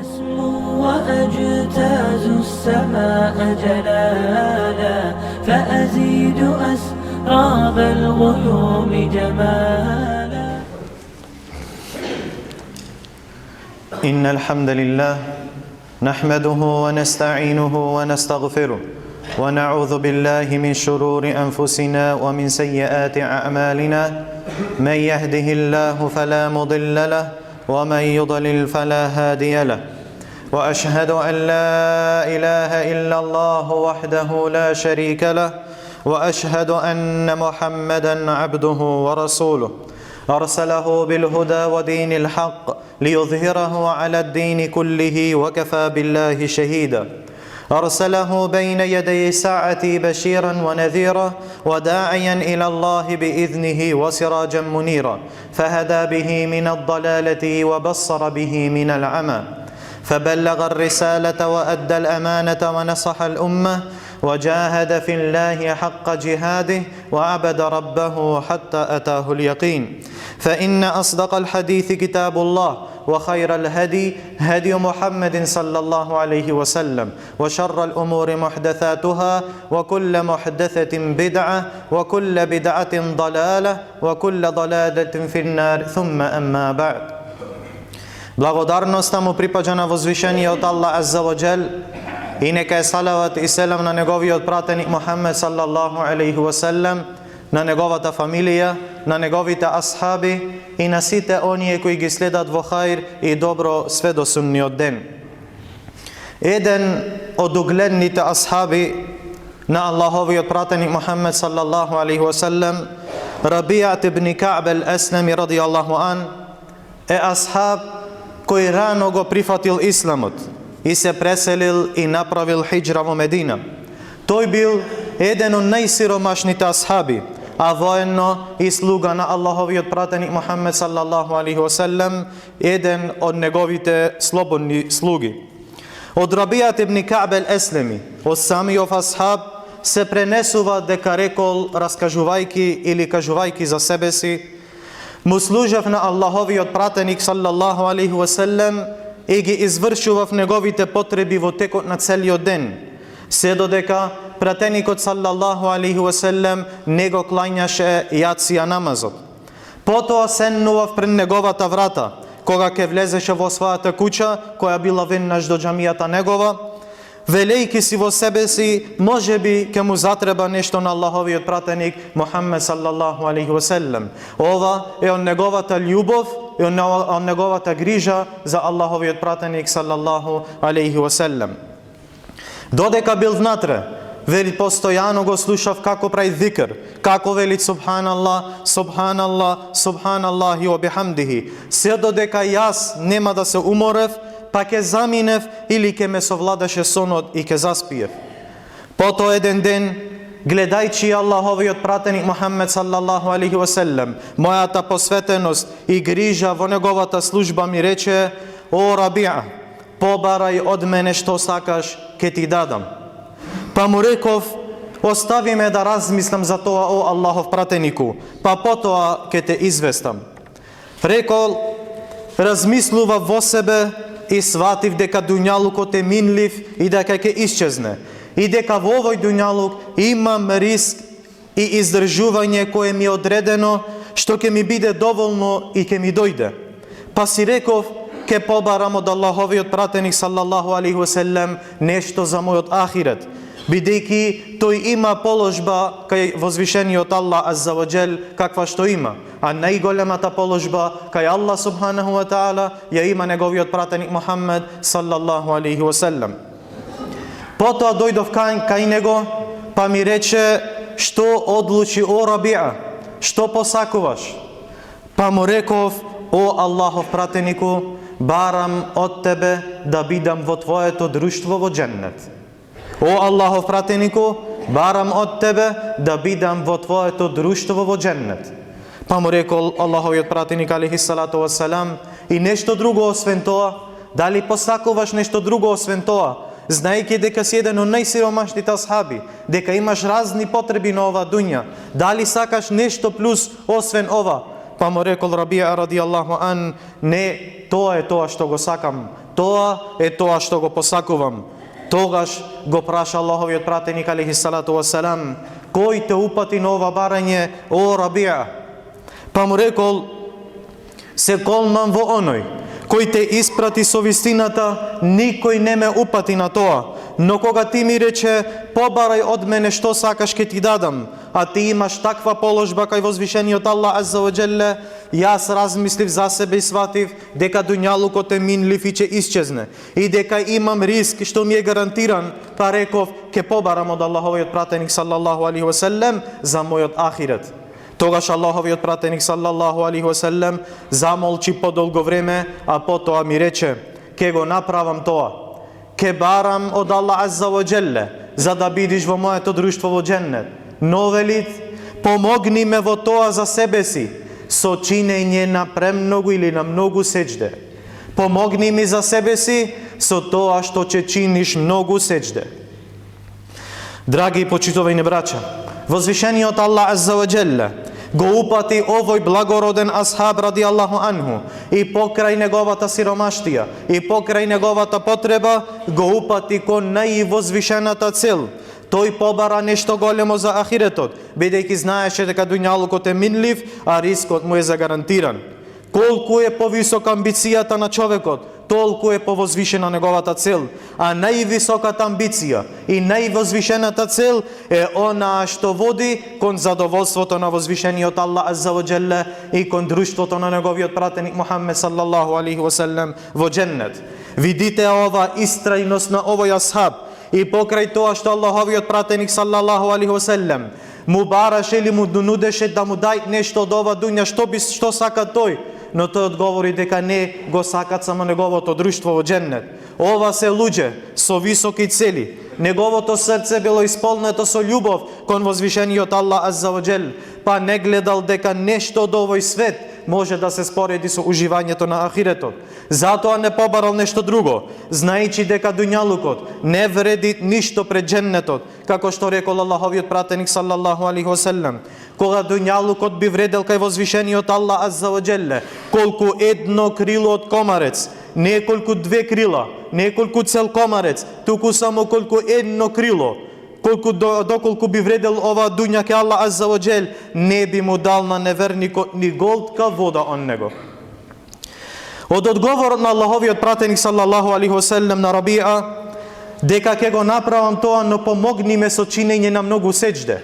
أسمو وأجتاز السماء جلالا فأزيد أسراب الغيوم جمالا. إن الحمد لله نحمده ونستعينه ونستغفره ونعوذ بالله من شرور أنفسنا ومن سيئات أعمالنا. من يهده الله فلا مضل له ومن يضلل فلا هادي له. وأشهد أن لا إله إلا الله وحده لا شريك له وأشهد أن محمدا عبده ورسوله أرسله بالهدى ودين الحق ليظهره على الدين كله وكفى بالله شهيدا. أرسله بين يدي الساعة بشيرا ونذيرا وداعيا إلى الله بإذنه وسراجا منيرا فهدى به من الضلالة وبصر به من العمى فبلغ الرسالة وأدى الأمانة ونصح الأمة وجاهد في الله حق جهاده وعبد ربه حتى أتاه اليقين. فإن أصدق الحديث كتاب الله وخير الهدي هدي محمد صلى الله عليه وسلم وشر الأمور محدثاتها وكل محدثة بدعة وكل بدعة ضلالة وكل ضلالة في النار ثم أما بعد. Благодарноста му припаѓа на возвишениот Аллах Азза ва Джел и нека е салават и селам на неговиот пратеник Мухаммед саллаллаху алейхи ва селем, на неговата фамилија, на неговите асхаби и на сите оние кои ги следат во хаир и добро све до сунниот ден. Еден од угледните асхаби на Аллаховиот пратеник Мухаммед саллаллаху алейхи ва селем, Рабијат ибн Каъб ал-Аслами радијаллаху ан, е асхаб кој рано го прифатил исламот и се преселил и направил хиджра во Медина. Тој бил еден од најсиромашните асхаби, а военно и слуга на Аллаховиот пратеник Мухаммед саллаллаху алейхи ва селем, еден од неговите слободни слуги. Од Рабијат ибн Каъб ал-Аслами, од самиот асхаб, се пренесува дека рекол, раскажувајки или кажувајки за себе си, му служев на Аллаховиот пратеник саллаллаху алейхи ва селем и ги извршував неговите потреби во текот на целиот ден, се додека пратеникот саллаллаху алейхи ва селем не го клањаше јација намазот. Потоа седнував пред неговата врата, кога ќе влезеше во својата куќа, која била веднаш до џамијата негова, велејки си во себе си, може би ќе му затреба нешто на Аллаховиот пратеник Мухаммед саллаллаху алейхи ва селем. Ова е од неговата љубов и од неговата грижа за Аллаховиот пратеник саллаллаху алейхи ва селем. Додека бил внатре, вели постојано го слушав како прави зикр, како вели субханаллах, субханаллах, субханаллахи ва бихамдихи, се додека јас нема да се уморев, па ќе заминев или ќе ме совладаше сонот и ќе заспиев. Потоа еден ден, гледајќи Аллаховиот пратеник Мухаммед саллаллаху алейхи ва селем, мојата посветеност и грижа во неговата служба ми рече: "О Рабија, побарај од мене што сакаш, ке ти дадам." Па му реков: "Остави ме да размислам за тоа, о Аллахов пратенику, па потоа ке те известам." Рекол: "Размислува во себе и сватив дека дуњалукот е минлив и дека ќе исчезне, и дека во овој дуњалук имам риск и издржување кое ми е одредено, што ќе ми биде доволно и ќе ми дојде. Па си реков, ќе побарам од Аллаховиот пратеник саллаллаху алейхи ва селем нешто за мојот ахирет, бидејќи тој има положба кај возвишениот Аллах Азза ва Джел каква што има, а најголемата положба кај Аллах субханаху ва таала ја има неговиот пратеник Мухаммед саллаллаху алейхи ва селем." Потоа дојдов кај него, па ми рече: "Што одлучи, о Рабија? Што посакуваш?" Па му реков: "О Аллахов пратенику, барам од тебе да бидам во твоето друштво во џеннет." О Аллахов пратенику, барам од тебе да бидам во твоето друштво во џеннет. Па му рекол Аллаховиот пратеник алейхи салату ва салам: "И нешто друго освен тоа? Дали посакуваш нешто друго освен тоа? Знаејќи дека си еден од најсиромашните асхаби, дека имаш разни потреби на ова дуња, дали сакаш нешто плюс освен ова?" Па му рекол Рабија радијаллаху ан: "Не, тоа е тоа што го сакам. тоа е тоа што го посакувам. Тогаш го праша Аллаховиот пратеник алейхи салату вассалам: кој те упати на ова барање, о Рабиа? Па му рекол: се колнам во оној кој те испрати со вистината, никој не ме упати на тоа. Но кога ти ми рече: побарај од мене што сакаш ке ти дадам, а ти имаш таква положба кај возвишениот Аллах азза ва джелле, јас размислив за себе и сватив дека дуњалукот е минлив и ќе исчезне и дека имам риск што ми е гарантиран, па реков: ке побарам од Аллаховиот пратеник саллаллаху алейхи ва селлем за мојот ахирет. Тогаш Аллаховиот пратеник саллаллаху алейхи ва селлем замолчи подолго време, а потоа ми рече: ке го направам тоа. Ке барам од Аллах азза ва джелле за да бидиш во моето друштво во дженнет. Но велит: помогни ме во тоа за себе си со чинење на премногу или на многу сеџде. Помогни ми за себе си со тоа што ќе чиниш многу сеџде. Драги и почитувани браќа, возвишениот Аллах азза ва джелле го упати овој благороден асхаб ради Аллаху анху и покрај неговата сиромаштија и покрај неговата потреба го упати кон највозвишената цел. Тој побара нешто големо за ахиретот, бидејќи знаеше дека дуњалукот е минлив, а рискот му е загарантиран. Колку е повисока амбицијата на човекот, толку е повозвишена неговата цел, а највисоката амбиција и највозвишената цел е она што води кон задоволството на возвишениот Аллах азза ва джелле и кон друштвото на неговиот пратеник Мухаммед саллаллаху алейхи ва селлем во дженнет. Видите ова истрајност на овој асхаб и покрај тоа што Аллаховиот пратеник саллаллаху алейхи ва селлем му бараше или му нудеше да му дај нешто од ова дуња, што сака тој, но тој одговори дека не го сакат само неговото друштво во дженнет. Ова се луѓе со високи цели. Неговото срце било исполнето со љубов кон возвишениот Аллах азза ва джел, па не гледал дека нешто од овој свет може да се спореди со уживањето на ахиретот. Затоа не побарал нешто друго, знаејќи дека дуњалукот не вреди ништо пред дженнетот, како што рекол Аллаховиот пратеник саллаллаху алейхи ва селлем: кога дуњалукот би вредел кај возвишениот Аллах азза ва джелле колку едно крило од комарец, не колку две крила, не колку цел комарец, туку само колку едно крило, доколку би вредел ова дуња ке Аллах азза ва джел, не би му дал на неверникот ни голтка вода од него. Од одговорот на Аллаховиот пратеник саллаллаху алейхи ва селлем на Рабиа дека ќе го направам тоа, но помогни ме со чинење на многу сеџде.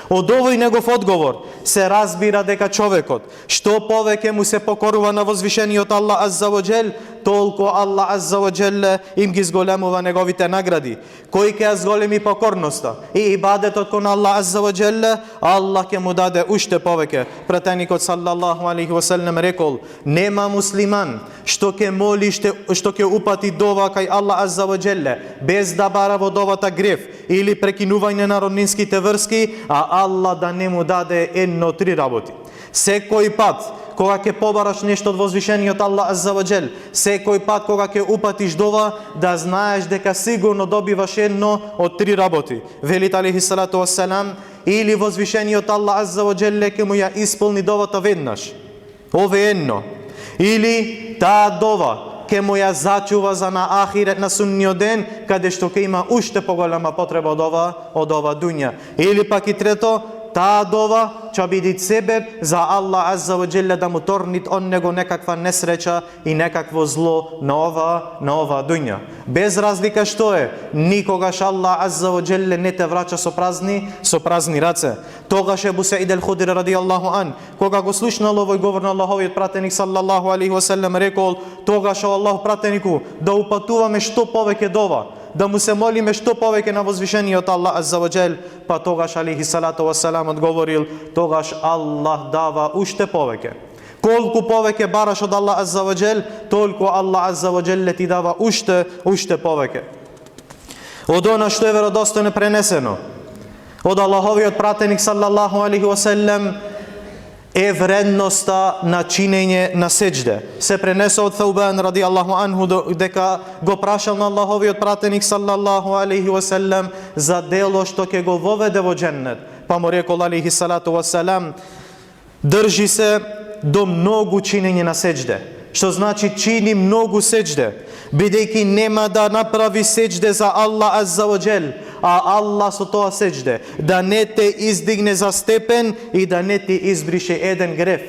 Од овој негов одговор се разбира дека човекот што повеќе му се покорува на возвишениот Аллах азза ва джел, толку Аллах азза ва джелле им ги зголемува неговите награди. Кој ќе ја зголеми покорноста и ибадетот кон Аллах азза ва джелле, Аллах ќе му даде уште повеќе. Пратеникот саллаллаху алейхи ва селлем рекол: нема муслиман што ќе моли, што ќе упати дова кај Аллах азза ва джелле без да бара во довата грев или прекинување на роднинските врски, а Аллах да не му даде едно три работи. Секој пат кога ќе побараш нешто од возвишениот Аллах азза ва джел, секој пат кога ќе упатиш дова, да знаеш дека сигурно добиваш едно од три работи. Велит алейхи салату вассалам: или возвишениот Аллах азза ва джелле ќе му ја исполни довата веднаш, ове едно, или таа дова ќе му ја зачува за на ахирет на судниот ден, каде што ќе има уште поголема потреба од ова дуња. Или пак и трето, таа дова ќе биде себеб за Аллах азза ва джелле да му торнит од него некаква несреќа и некакво зло на ова дуња. Без разлика што е, никогаш Аллах азза ва джелле не те враќа со празни раце. Тогаш Ебу Саид ал-Худри радијаллаху ан, кога го слушнал овој говор на Аллаховиот пратеник саллаллаху алейхи ва селлем, рекол: тогаш о Аллах пратенику, да упатуваме што повеќе дова, да му се молиме што повеќе на возвишениот Аллах азза ва джел. Па тогаш алейхи салату вассалам одговорил: тогаш Аллах дава уште повеќе. Колку повеќе бараш од Аллах азза ва джел, толку Аллах азза ва джел ти дава уште повеќе. Од она што е веродостојно пренесено од Аллаховиот пратеник саллаллаху алейхи ва селлем е вредноста на чинење на сеџде. Се пренесе од Таубан радијаллаху анху дека го прашал на Аллаховиот пратеник саллаллаху алейхи ва селлем за дело што ќе го воведе во дженнет. Па му рекол алейхи салату вассалам: држи се до многу чинење на сеџде. што значи чини многу сеџде, бидејќи нема да направи сеџде за Аллах азза ва џел, а Аллах со тоа сеџде да не те издигне за степен и да не ти избрише еден греф.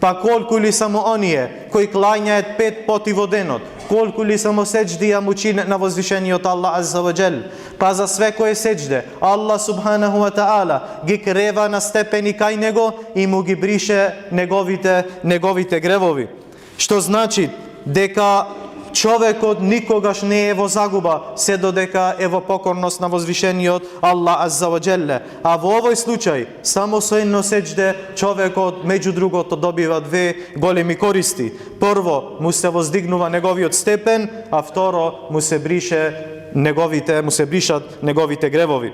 Па колку ли само оние кои клањаат 5 пати во денот, колку ли само сеџди ја му чинат на возвишениот Аллах азза ва џел. Па за све кое сеџде, Аллах субханаху ва таала ги крева на степени кај него и му ги брише неговите гревови. Што значи дека човекот никогаш не е во загуба, се додека е во покорност на возвишениот Аллах азза ва џелле. А во овој случај, само со едно сеџде, човекот меѓу другото добива две големи користи. Прво, му се воздигнува неговиот степен, а второ, му се бришат неговите гревови.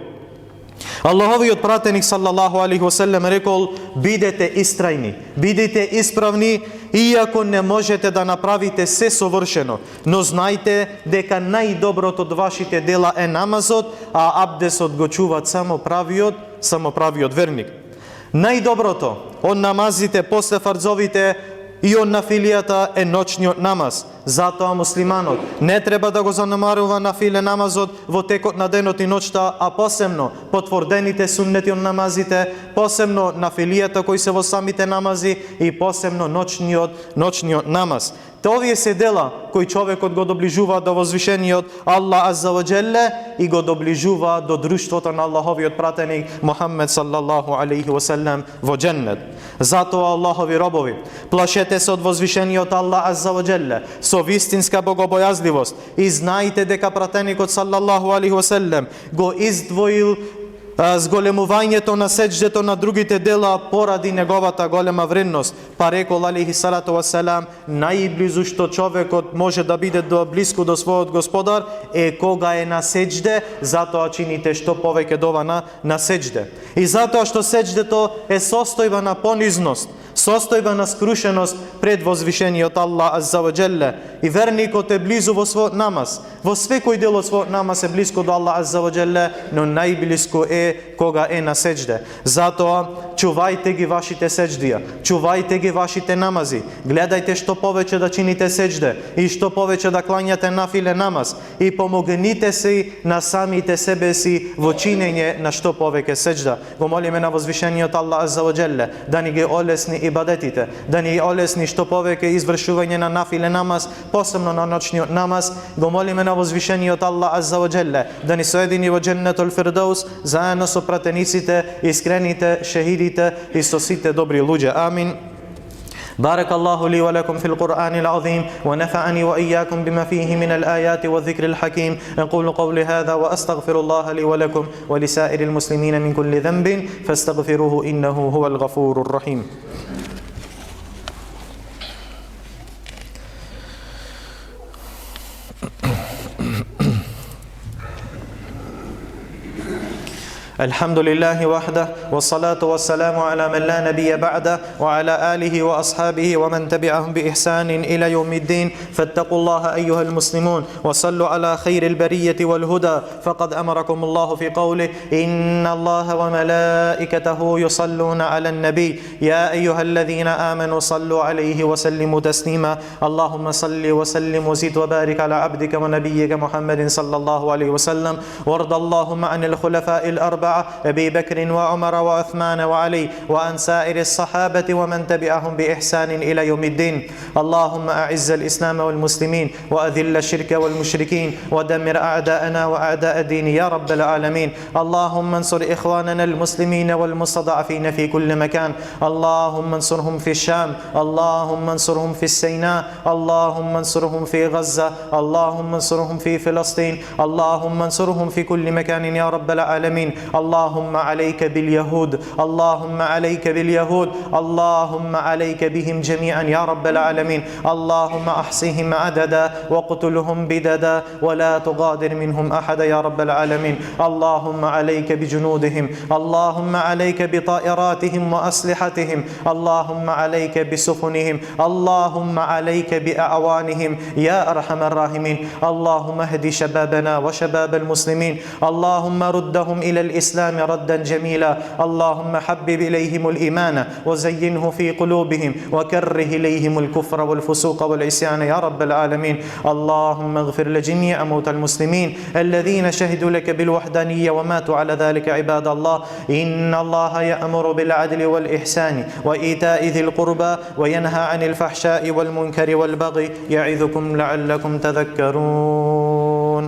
Аллаховиот пратеник саллаллаху алейхи ва селлем рекол: бидете истрајни, бидете исправни, иако не можете да направите се совршено, но знајте дека најдоброто од вашите дела е намазот, а абдесот го чуваат само правиот верник. Најдоброто од намазите после фарзовите и од нафилијата е ноќниот намаз. Затоа муслиманот не треба да го занемарува нафиле намазот во текот на денот и ноќта, а посебно потврдените суннети од намазите, посебно нафилијата кои се во самите намази и посебно ноќниот намаз. Овие се дела кои човекот го доближува до возвишениот Аллах азза ва џелле и го доближува до друштвото на Аллаховиот пратеник Мухаммед саллаллаху алейхи ва селлем во џеннет. Затоа Аллахови робови, плашете се од возвишениот Аллах азза ва џелле со вистинска богобојазливост и знајте дека пратеникот саллаллаху алейхи ва селлем го издвоил зголемувањето на сеџдето на другите дела поради неговата голема вредност. Па рекол алейхи салату ва селам: најблизу што човекот може да биде блиску до својот господар е кога е на сеџде, затоа чините што повеќе дова на сеџде. И затоа што сеџдето е состојба на понизност, состојба на скрушеност пред возвишениот Аллах азза ва џелле. И верникот е близу во својот намаз. Во секој дел од својот намаз е близко до Аллах азза ва џелле, но најблиско е кога е на сеџде. Затоа чувајте ги вашите сеџдија, чувајте ги вашите намази. Гледајте што повеќе да чините сеџде и што повеќе да клањате нафиле намаз и помогнете се на самите себе си во чинење на што повеќе сеџда. Го молиме на возвишениот Аллах азза ва џелле да ни ги олесни ибадетите, да ни олесни што повеќе извршување на нафиле намаз, посебно на ноќниот намаз. Го молиме на возвишениот Аллах азза ва џелле да ни соедини во џеннетул фирдаус заедно со пратениците, искрените, шехидите и со сите добри луѓе. Амин. بارك الله لي ولكم في القرآن العظيم ونفعني وإياكم بما فيه من الآيات والذكر الحكيم. أقول قولي هذا وأستغفر الله لي ولكم ولسائر المسلمين من كل ذنب فاستغفروه إنه هو الغفور الرحيم. الحمد لله وحده والصلاة والسلام على من لا نبي بعده وعلى آله وأصحابه ومن تبعهم بإحسان إلى يوم الدين. فاتقوا الله أيها المسلمون وصلوا على خير البرية والهدى، فقد أمركم الله في قوله: إن الله وملائكته يصلون على النبي يا أيها الذين آمنوا صلوا عليه وسلموا تسليما. اللهم صل وسلم وزد وبارك على عبدك ونبيك محمد صلى الله عليه وسلم. وارض اللهم عن الخلفاء الأربعة أبي بكر وعمر وعثمان وعلي وعن سائر الصحابة ومن تبعهم بإحسان إلى يوم الدين. اللهم أعز الإسلام والمسلمين وأذل الشرك والمشركين ودمر أعداءنا وأعداء الدين يا رب العالمين. اللهم انصر إخواننا المسلمين والمستضعفين في كل مكان. اللهم انصرهم في الشام، اللهم انصرهم في السيناء، اللهم انصرهم في غزة، اللهم انصرهم في فلسطين، اللهم انصرهم في كل مكان يا رب العالمين. اللهم عليك باليهود، اللهم عليك باليهود، اللهم عليك بهم جميعا يا رب العالمين. اللهم أحصهم عددا واقتلهم بددا ولا تغادر منهم أحدا يا رب العالمين. اللهم عليك بجنودهم، اللهم عليك بطائراتهم وأسلحتهم، اللهم عليك بسفنهم، اللهم عليك بأعوانهم يا أرحم الراحمين. اللهم اهد شبابنا وشباب المسلمين، اللهم ردهم إلى الإسلام الإسلام ردا جميلا. اللهم حبب إليهم الإيمان وزينه في قلوبهم وكره إليهم الكفر والفسوق والعصيان يا رب العالمين. اللهم اغفر لجميع موتى المسلمين الذين شهدوا لك بالوحدانية وماتوا على ذلك. عباد الله، إن الله يأمر بالعدل والإحسان وإيتاء ذي القربى وينهى عن الفحشاء والمنكر والبغي يعظكم لعلكم تذكرون.